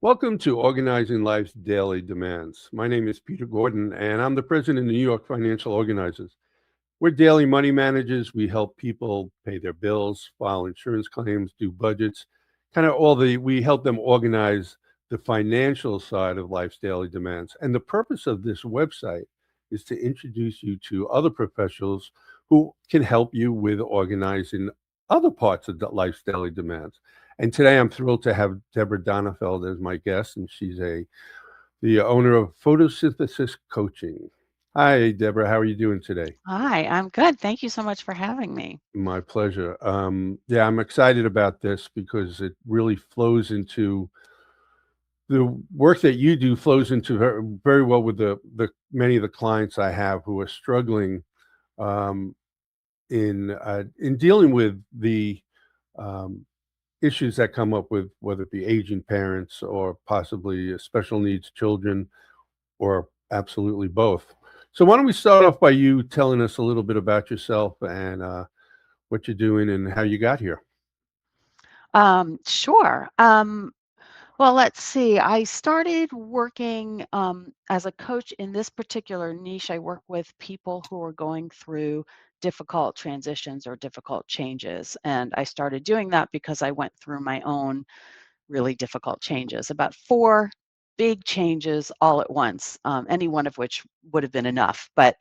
Welcome to Organizing Life's Daily Demands. My name is Peter Gordon, and I'm the president of New York Financial Organizers. We're daily money managers. We help people pay their bills, file insurance claims, do budgets, we help them organize the financial side of life's daily demands. And the purpose of this website is to introduce you to other professionals who can help you with organizing other parts of life's daily demands. And today I'm thrilled to have Deborah Donenfeld as my guest, and she's the owner of Photosynthesis Coaching. Hi, Deborah. How are you doing today? Hi, I'm good. Thank you so much for having me. My pleasure. Yeah, I'm excited about this because it really flows into the work that you do flows into very well with the many of the clients I have who are struggling um, in dealing with the um, issues that come up with whether it be aging parents or possibly special needs children or absolutely both. So why don't we start off by you telling us a little bit about yourself and what you're doing and how you got here? Sure. Well, let's see. I started working as a coach in this particular niche. I work with people who are going through difficult transitions or difficult changes. And I started doing that because I went through my own really difficult changes, about four big changes all at once, any one of which would have been enough. But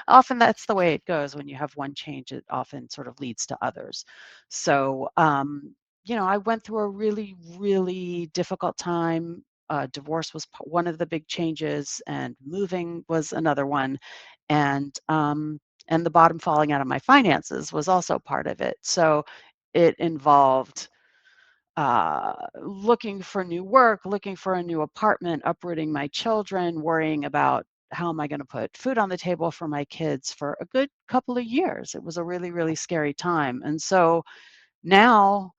often that's the way it goes. When you have one change, it often sort of leads to others. So, I went through a really, really difficult time. Divorce was one of the big changes, and moving was another one. And the bottom falling out of my finances was also part of it. So it involved looking for new work, looking for a new apartment, uprooting my children, worrying about how am I going to put food on the table for my kids for a good couple of years. It was a really, really scary time. And so now,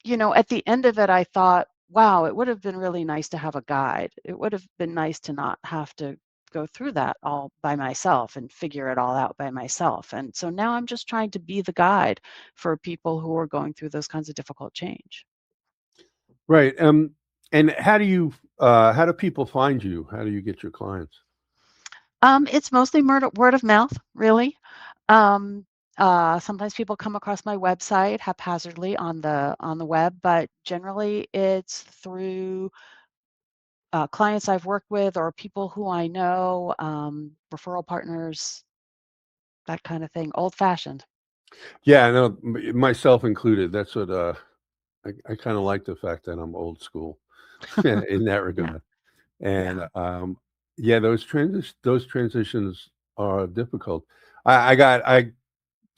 at the end of it, I thought, wow, it would have been really nice to have a guide. It would have been nice to not have to go through that all by myself and figure it all out by myself. And so now I'm just trying to be the guide for people who are going through those kinds of difficult change. Right. And how do people find you? How do you get your clients? It's mostly word of mouth, really. Um, Sometimes people come across my website haphazardly on the web, but generally it's through clients I've worked with or people who I know, referral partners, that kind of thing. Old fashioned. Yeah, I know, myself included. That's what I kind of like the fact that I'm old school in that Yeah, regard. yeah. And yeah, those transitions are difficult. I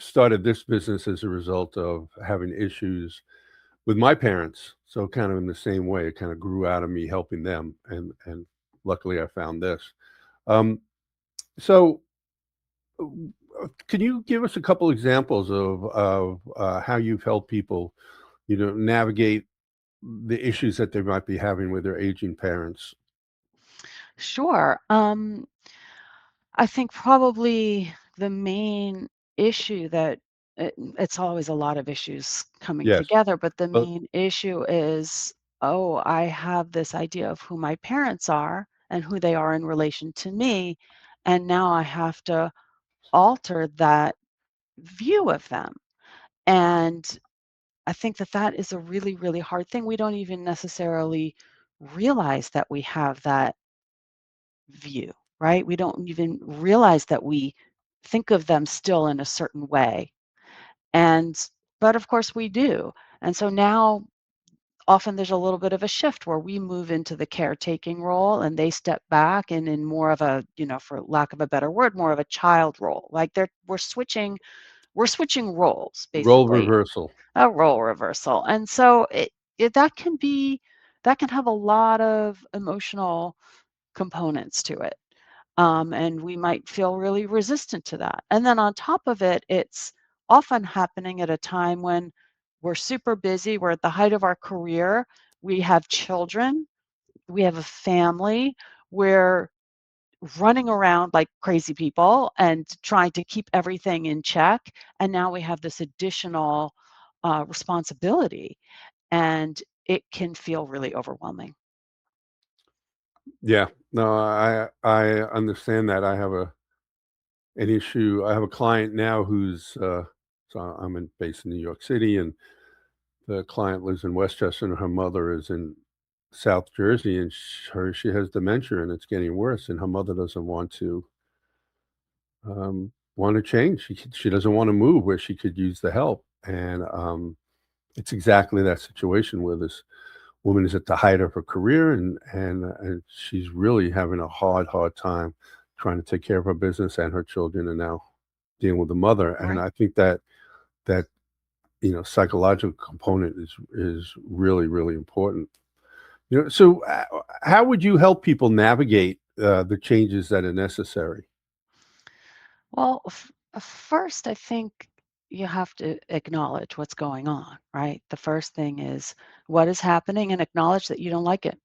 started this business as a result of having issues with my parents. So kind of in the same way, it kind of grew out of me helping them, and luckily I found this. Um, so, can you give us a couple examples of how you've helped people, navigate the issues that they might be having with their aging parents? Sure. I think probably the main issue that it's always a lot of issues coming Yes. together, but the Well, main issue is, oh, I have this idea of who my parents are and who they are in relation to me, and now I have to alter that view of them. And I think that that is a really, really hard thing. We don't even necessarily realize that we have that view, right? We don't even realize that we think of them still in a certain way. And but of course we do. And so now often there's a little bit of a shift where we move into the caretaking role and they step back and in more of a, for lack of a better word, more of a child role. Like we're switching roles role basically, reversal. a role reversal. And so that can have a lot of emotional components to it. And we might feel really resistant to that. And then on top of it, it's often happening at a time when we're super busy, we're at the height of our career, we have children, we have a family, we're running around like crazy people and trying to keep everything in check. And now we have this additional responsibility. And it can feel really overwhelming. Yeah. No, I understand that. I have an issue. I have a client now who's so based in New York City, and the client lives in Westchester, and her mother is in South Jersey, and she has dementia, and it's getting worse, and her mother doesn't want to change. She doesn't want to move where she could use the help, and it's exactly that situation where this woman is at the height of her career, and she's really having a hard time trying to take care of her business and her children, and now dealing with the mother. And Right. I think that psychological component is really important. So how would you help people navigate the changes that are necessary? Well, first, I think you have to acknowledge what's going on, right? The first thing is what is happening and acknowledge that you don't like it.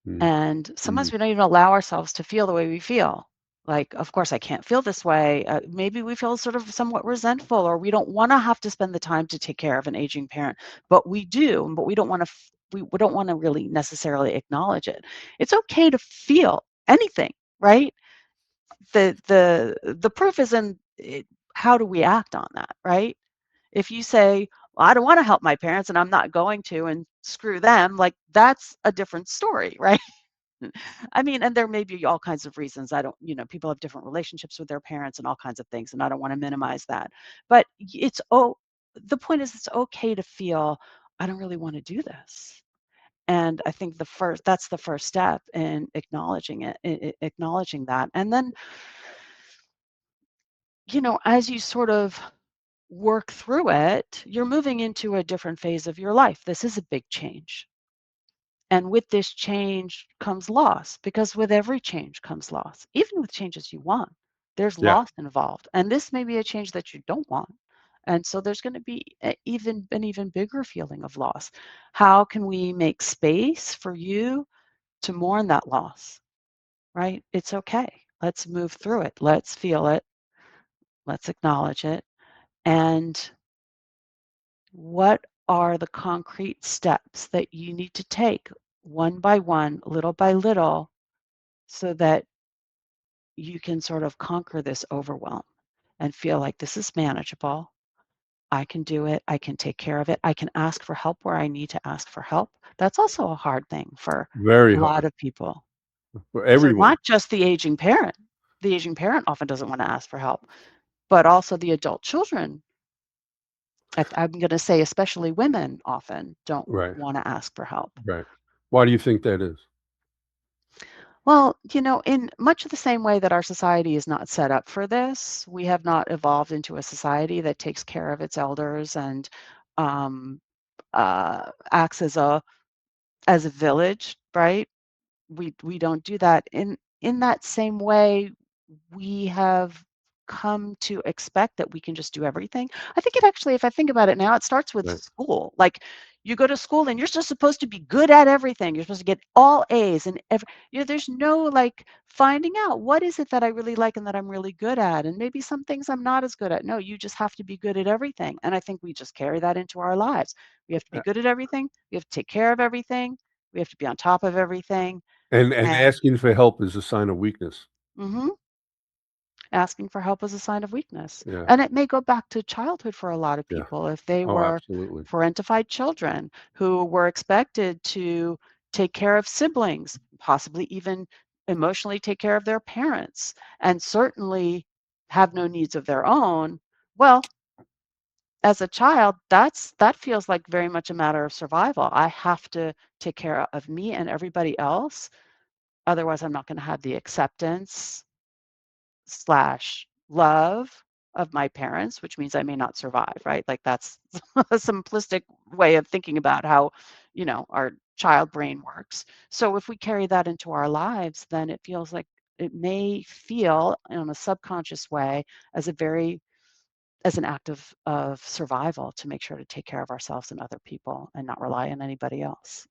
Mm, And sometimes mm, we don't even allow ourselves to feel the way we feel. Like, of course, I can't feel this way. Maybe we feel sort of somewhat resentful, or we don't want to have to spend the time to take care of an aging parent, but we do, but we don't want to. We don't want to really necessarily acknowledge it. It's okay to feel anything, right? The proof is in it, how do we act on that, right? If you say, well, I don't want to help my parents and I'm not going to, and screw them, like that's a different story, right? I mean, and there may be all kinds of reasons. I don't, people have different relationships with their parents and all kinds of things, and I don't want to minimize that. But the point is, it's okay to feel, I don't really want to do this. And I think that's the first step in acknowledging it, acknowledging that. And then, as you sort of work through it, you're moving into a different phase of your life. This is a big change. And with this change comes loss, because with every change comes loss. Even with changes you want, there's yeah. loss involved. And this may be a change that you don't want. And so there's going to be an even bigger feeling of loss. How can we make space for you to mourn that loss, right? It's okay. Let's move through it. Let's feel it. Let's acknowledge it. And what are the concrete steps that you need to take one by one, little by little, so that you can sort of conquer this overwhelm and feel like this is manageable. I can do it. I can take care of it. I can ask for help where I need to ask for help. That's also a hard thing for Very a lot hard of people. for So, everyone. not just the aging parent. The aging parent often doesn't want to ask for help, but also the adult children. I'm going to say, especially women, often don't Right, want to ask for help. right. Why do you think that is? Well, in much of the same way that our society is not set up for this, we have not evolved into a society that takes care of its elders and um, acts as a village, right? We don't do that. In that same way, we have come to expect that we can just do everything. I think it actually, if I think about it now, it starts with Right. school. Like you go to school and you're just supposed to be good at everything. You're supposed to get all A's and there's no like finding out what is it that I really like and that I'm really good at. And maybe some things I'm not as good at. No, you just have to be good at everything. And I think we just carry that into our lives. We have to be Uh, good at everything. We have to take care of everything. We have to be on top of everything. and And asking for help is a sign of weakness. mhm, asking for help is a sign of weakness. Yeah, And it may go back to childhood for a lot of yeah. people if they Oh, were absolutely. parentified children who were expected to take care of siblings, possibly even emotionally take care of their parents, and certainly have no needs of their own. Well, as a child, that feels like very much a matter of survival. I have to take care of me and everybody else. Otherwise, I'm not going to have the acceptance slash love of my parents, which means I may not survive, right? Like that's a simplistic way of thinking about how, our child brain works. So if we carry that into our lives, then it feels like it may feel in a subconscious way as as an act of survival to make sure to take care of ourselves and other people and not rely on anybody else.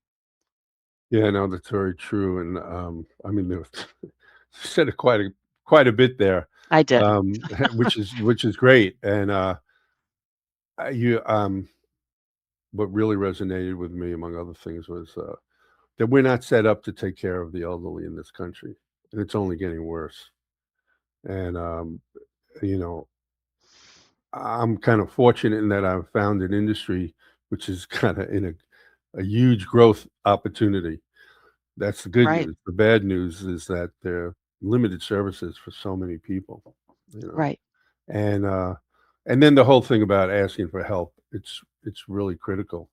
Yeah, no, that's very true, and, I mean, there was you said it quite a bit there, I did. which is great, and, you, what really resonated with me, among other things, was that we're not set up to take care of the elderly in this country, and it's only getting worse. And you know, I'm kind of fortunate in that I've found an industry which is kind of in a huge growth opportunity. That's the good Right, news. The bad news is that there are limited services for so many people, you know. right. And and then the whole thing about asking for help, it's really critical.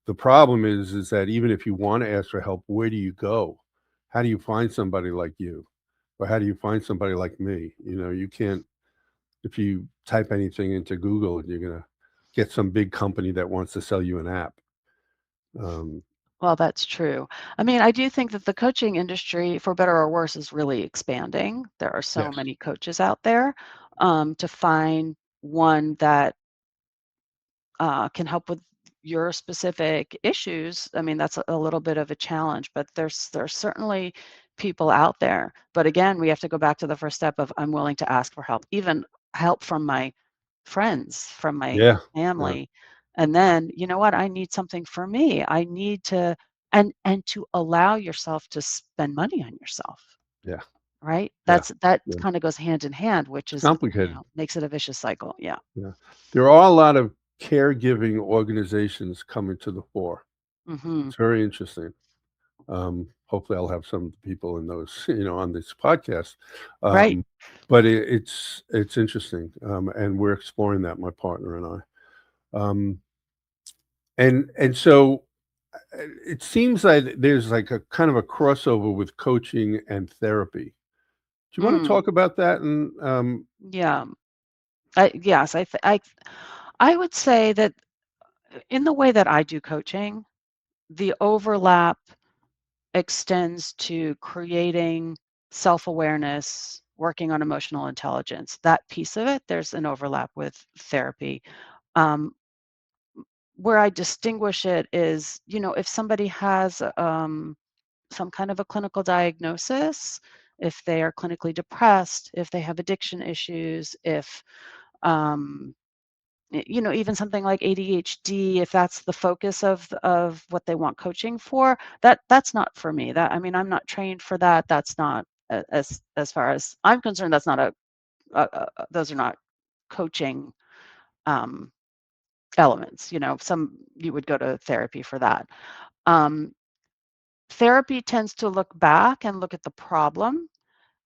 The problem is that even if you want to ask for help, where do you go? How do you find somebody like you? Or how do you find somebody like me? You know, you can't, if you type anything into Google, you're gonna get some big company that wants to sell you an app. Um, Well, that's true. I mean, I do think that the coaching industry, for better or worse, is really expanding. There are so yes. many coaches out there. To find one that can help with your specific issues, I mean, that's a little bit of a challenge, but there's certainly people out there. But again, we have to go back to the first step of I'm willing to ask for help, even help from my friends, from my Yeah. Yeah. family. And then, you know what? I need something for me. I need to and to allow yourself to spend money on yourself, Yeah. right? Yeah. That Yeah. kind of goes hand in hand, which It's is, complicated. makes it a vicious cycle. Yeah. Yeah. There are a lot of caregiving organizations coming to the fore. Mhm. It's very interesting. Hopefully, I'll have some people in those, on this podcast. Right. Um, but it's interesting, and we're exploring that, my partner and I. And so it seems like there's like a kind of a crossover with coaching and therapy. Do you want to Mm. talk about that? And Yeah. Yes, I would say that in the way that I do coaching, the overlap extends to creating self-awareness, working on emotional intelligence. That piece of it, there's an overlap with therapy. Um, where I distinguish it is, if somebody has some kind of a clinical diagnosis, if they are clinically depressed, if they have addiction issues, if um, even something like ADHD, if that's the focus of what they want coaching for, that's not for me. That I mean, I'm not trained for that. That's not as far as I'm concerned. That's not those are not coaching um, elements. Some you would go to therapy for that. Um, Therapy tends to look back and look at the problem.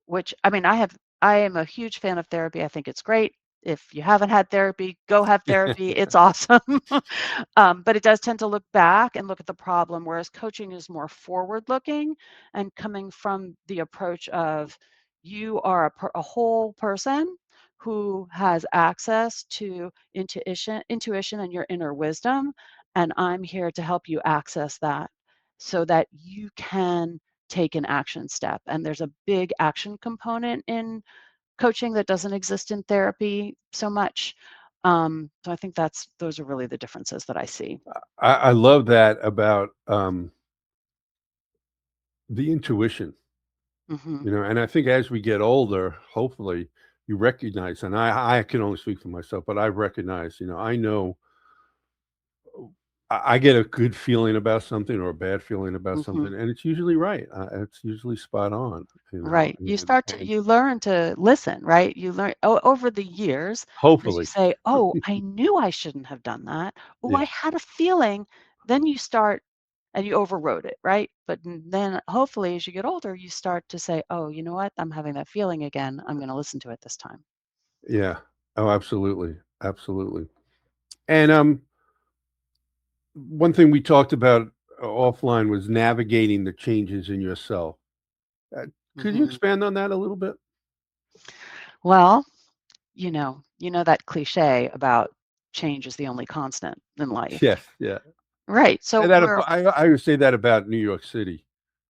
Which I mean, I am a huge fan of therapy. I think it's great. If you haven't had therapy, go have therapy. It's awesome. But it does tend to look back and look at the problem, whereas coaching is more forward looking and coming from the approach of you are a whole person who has access to intuition and your inner wisdom. And I'm here to help you access that so that you can take an action step. And there's a big action component in coaching that doesn't exist in therapy so much. So I think those are really the differences that I see. I love that about the intuition. Hmm. And I think as we get older, hopefully you recognize, and I can only speak for myself, but I recognize, I know I get a good feeling about something or a bad feeling about Hmm. something, and it's usually right. It's usually spot on, Right. and You learn to listen, right? You learn over the years as you hopefully, say, "Oh, I knew I shouldn't have done that. Oh, I yeah, had a feeling." Then you start and you overrode it, right? But then hopefully as you get older, you start to say, "Oh, you know what? I'm having that feeling again. I'm going to listen to it this time." yeah, oh, absolutely, absolutely. And one thing we talked about offline was navigating the changes in yourself. Uh, could you Mhm. expand on that a little bit? Well, that cliche about change is the only constant in life. Yes, yeah. Right. So And that we're I would say that about New York City.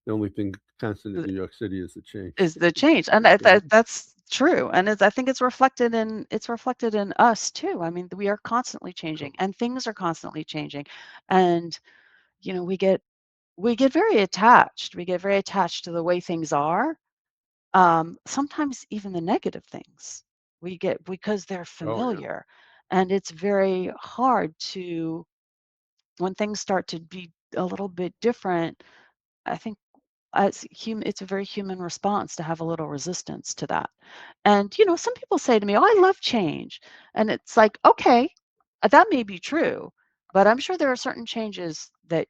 The only thing constant in New York City is the change. is the change. And that's true. And I think it's reflected in us too. I mean, we are constantly changing and things are constantly changing. And we get very attached. We get very attached to the way things are. Sometimes even the negative things we get because they're Oh, yeah. familiar. And it's very hard to when things start to be a little bit different, I think it's a very human response to have a little resistance to that. And, some people say to me, "Oh, I love change." And it's like, okay, that may be true, but I'm sure there are certain changes that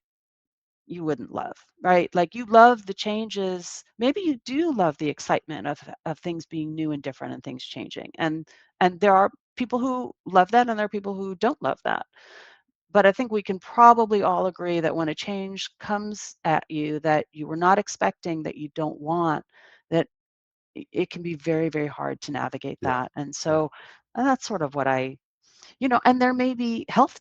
you wouldn't love, right? Like you love the changes. Maybe you do love the excitement of things being new and different and things changing. And there are people who love that and there are people who don't love that. But I think we can probably all agree that when a change comes at you that you were not expecting, that you don't want, that it can be very, very hard to navigate Yeah. that. And Yeah. so that's sort of what and there may be health,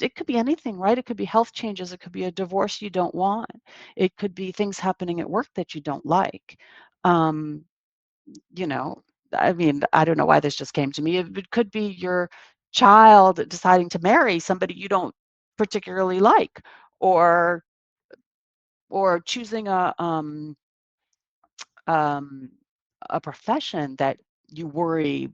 it could be anything, right? It could be health changes. It could be a divorce you don't want. It could be things happening at work that you don't like. Um, you know, I mean, I don't know why this just came to me. It could be your child deciding to marry somebody you don't particularly like, or choosing um, a profession that you worry,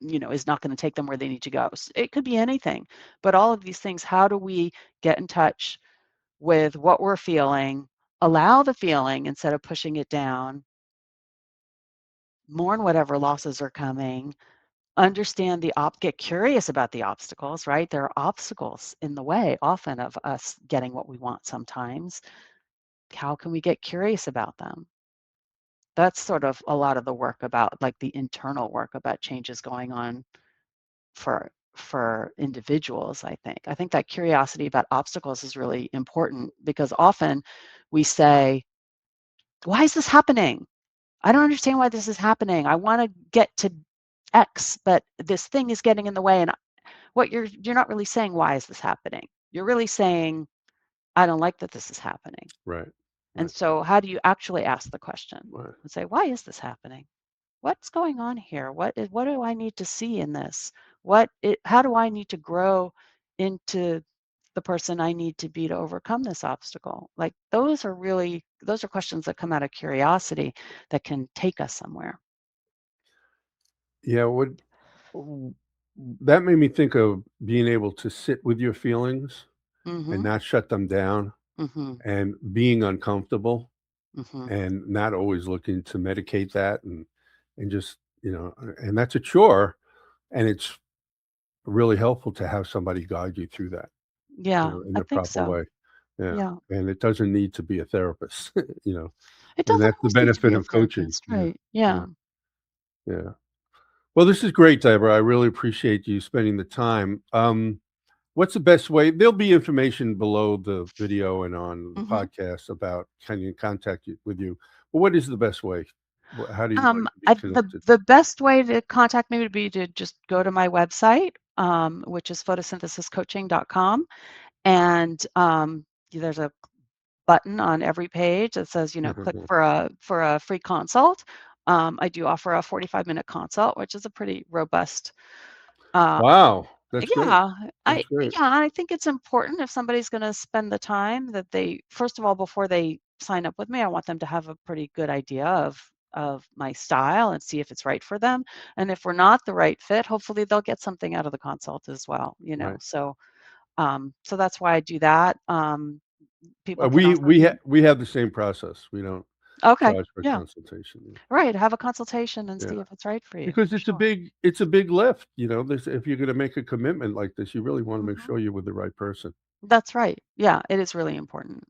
is not going to take them where they need to go. It could be anything, but all of these things. How do we get in touch with what we're feeling? Allow the feeling instead of pushing it down. Mourn whatever losses are coming, understand get curious about the obstacles, right? There are obstacles in the way often of us getting what we want sometimes. How can we get curious about them? That's sort of a lot of the work about like the internal work about changes going on for individuals, I think. I think that curiosity about obstacles is really important because often we say, why is this happening? I don't understand why this is happening. I want to get to X, but this thing is getting in the way. And what you're not really saying, why is this happening? You're really saying, I don't like that this is happening. Right. And Right. so how do you actually ask the question Right. and say, why is this happening? What's going on here? What do I need to see in this? How do I need to grow into the person I need to be to overcome this obstacle? Like those are questions that come out of curiosity that can take us somewhere. Yeah. W- that made me think of being able to sit with your feelings and Mhm. not shut them down Mhm. and being uncomfortable Mhm. and not always looking to medicate that and just, and that's a chore and it's really helpful to have somebody guide you through that, Yeah, in I the think proper so. way. Yeah. Yeah. And it doesn't need to be a therapist, It and doesn't that's the always need to benefit be a of coaching. therapist, Yeah. right? Yeah. Yeah. Yeah. Well, this is great, Deborah. I really appreciate you spending the time. What's the best way? There'll be information below the video and on the Mhm. podcast about can you contact you with you. But what is the best way? How do you like to be connected? The best way to contact me would be to just go to my website, which is photosynthesiscoaching.com, and there's a button on every page that says, click for a free consult. I do offer a 45-minute consult, which is a pretty robust. Uh, Wow, that's great. yeah, That's great. I think it's important if somebody's going to spend the time that they, first of all, before they sign up with me, I want them to have a pretty good idea of my style and see if it's right for them. And if we're not the right fit, hopefully they'll get something out of the consult as well. Right. So that's why I do that. People can We also we ha- we have the same process. We don't okay, charge for yeah, consultation. right. Have a consultation and Yeah. see if it's right for you. Because Sure. it's a big lift. This, if you're going to make a commitment like this, you really want to make Hmm. sure you're with the right person. That's right. Yeah, it is really important.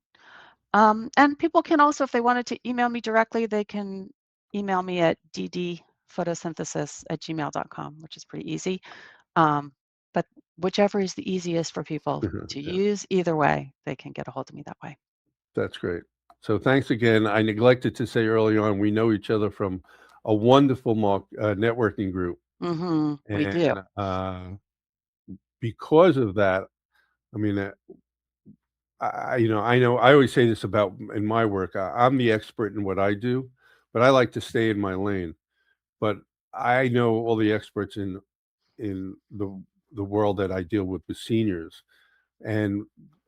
And people can also, if they wanted to email me directly, they can email me at ddphotosynthesis@gmail.com, which is pretty easy. But whichever is the easiest for people to Yeah. use, either way, they can get a hold of me that way. That's great. So thanks again. I neglected to say early on, we know each other from a wonderful networking group, We do. and because of that, I mean, I know I always say this about in my work. I'm the expert in what I do, but I like to stay in my lane. But I know all the experts in the world that I deal with seniors, and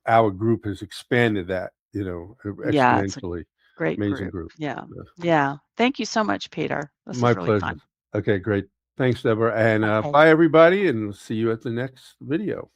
our group has expanded that, Yeah, it's a exponentially. great Amazing group. group. Yeah. Yeah. Yeah. Thank you so much, Peter. This was My really pleasure. fun. Okay, great. Thanks, Deborah, and Okay. bye everybody, and see you at the next video.